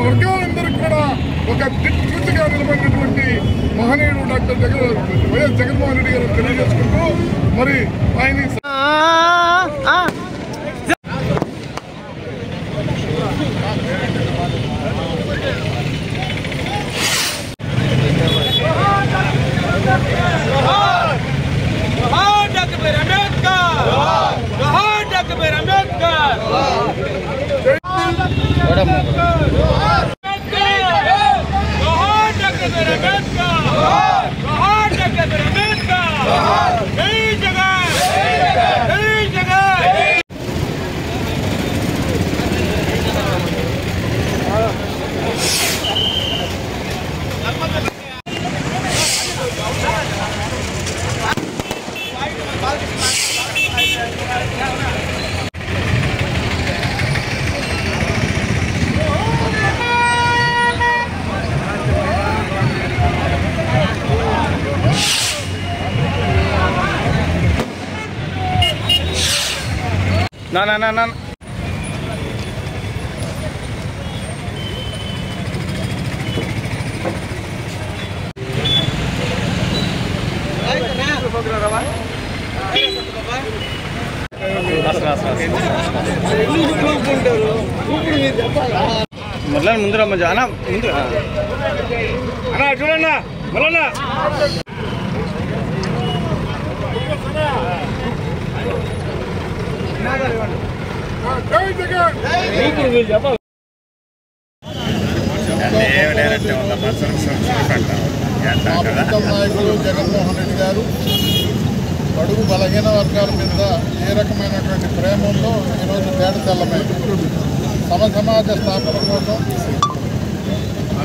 వర్గాలందరికీ కూడా ఒక దిక్సూచిగా నిలబడినటువంటి మహనీయుడు డాక్టర్ వైఎస్ జగన్మోహన్ రెడ్డి గారు తెలియజేసుకుంటూ మరి ఆయన ना మళ్ళా ముందర అన్న ముందు అన్న చూడన్నా మళ్ళా నాయకులు జగన్మోహన్ రెడ్డి గారు బడుగు బలహీన వర్గాల మీద ఏ రకమైనటువంటి ప్రేమల్లో ఈరోజు తేడతెల్లమై సమాజ స్థాపన కోసం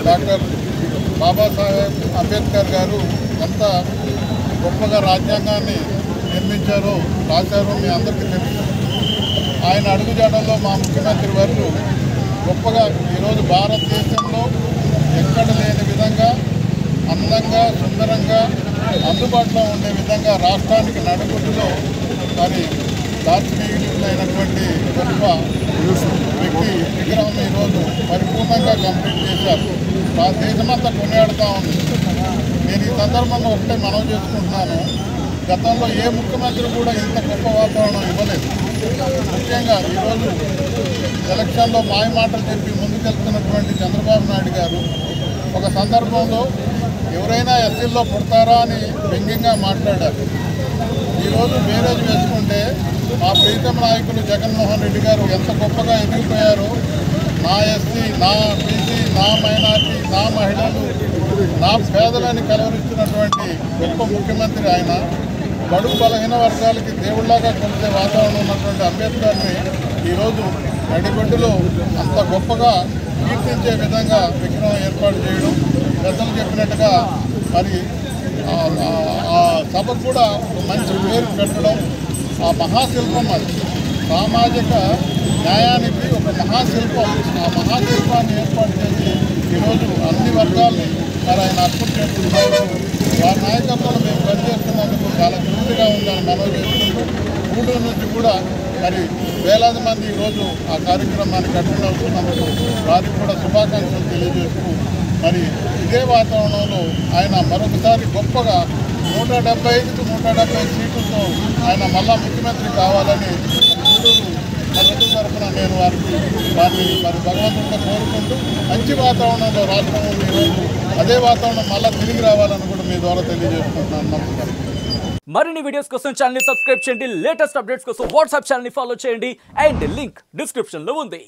డాక్టర్ బాబాసాహెబ్ అంబేద్కర్ గారు ఎంత గొప్పగా రాజ్యాంగాన్ని నిర్మించారో రాశారో మీ అందరికీ తెలుసు. ఆయన అడుగుజాడల్లో మా ముఖ్యమంత్రి వారు గొప్పగా ఈరోజు భారతదేశంలో ఎక్కడ లేని విధంగా అందంగా సుందరంగా అందుబాటులో ఉండే విధంగా రాష్ట్రానికి నడుగుట్టులో మరి దార్శనికులైనటువంటి గొప్ప వ్యక్తి విగ్రహం ఈరోజు పరిపూర్ణంగా కంప్లీట్ చేశారు. దేశమంతా కొనియాడుతూ ఉంది. నేను ఈ సందర్భంగా ఒకటే మనవి చేసుకుంటున్నాను, గతంలో ఏ ముఖ్యమంత్రి కూడా ఇంత గొప్ప వాతావరణం ఇవ్వలేదు. ముఖ్యంగా ఈరోజు ఎలక్షన్లో మాయమాటలు చెప్పి ముందుకెళ్తున్నటువంటి చంద్రబాబు నాయుడు గారు ఒక సందర్భంలో ఎవరైనా ఎస్సీల్లో పుడతారా అని వ్యంగ్యంగా మాట్లాడారు. ఈరోజు బేరేజ్ వేసుకుంటే మా ప్రీతం నాయకులు జగన్మోహన్ రెడ్డి గారు ఎంత గొప్పగా ఎదిగిపోయారో, నా ఎస్సీ, నా బీసీ, నా మైనార్టీ, నా మహిళలు, నా పేదలని కలవరిస్తున్నటువంటి గొప్ప ముఖ్యమంత్రి ఆయన. బడుగు బలహీన వర్గాలకి దేవుళ్లాగా కొలిసే వాతావరణం ఉన్నటువంటి అంబేద్కర్ని ఈరోజు నడిబొడ్డులో అంత గొప్పగా కీర్తించే విధంగా విగ్రహం ఏర్పాటు చేయడం, పెద్దలు చెప్పినట్టుగా మరి ఆ సభకు కూడా మంచి పేరు పెట్టడం, ఆ మహాశిల్పం అది సామాజిక న్యాయానికి ఒక మహాశిల్పం. ఆ మహాశిల్పాన్ని ఏర్పాటు చేసి ఈరోజు అన్ని వర్గాల్ని మరి ఆయన అర్పణ చేస్తున్నారు. వారి నాయకత్వంలో మేము పనిచేస్తున్నందుకు చాలా తృప్తిగా ఉందని మనవి చేసుకుంటూ గూడూరు నుంచి కూడా మరి వేలాది మంది ఈరోజు ఆ కార్యక్రమానికి అటెండ్ అవుతున్నందుకు వారికి కూడా శుభాకాంక్షలు తెలియజేస్తూ మరి ఇదే వాతావరణంలో ఆయన మరొకసారి గొప్పగా 175కు 170 సీట్లతో ఆయన మళ్ళా ముఖ్యమంత్రి కావాలని గూడూరు ప్రజల తరఫున నేను వారిని మరి భగవంతుడితో కోరుకుంటూ మంచి వాతావరణంలో రాష్ట్రం ఉంది. ఈరోజు అదే వాతావరణం మళ్ళీ తిరిగి రావాలని కూడా మీ ద్వారా తెలియజేసుకుంటున్నాను. నమస్కారం. మరిన్ని వీడియోస్ కోసం ఛానల్ ని సబ్స్క్రైబ్ చేయండి, లేటెస్ట్ అప్డేట్స్ కోసం వాట్సాప్ ఛానల్ ని ఫాలో చేయండి అండ్ లింక్ డిస్క్రిప్షన్ లో ఉంది.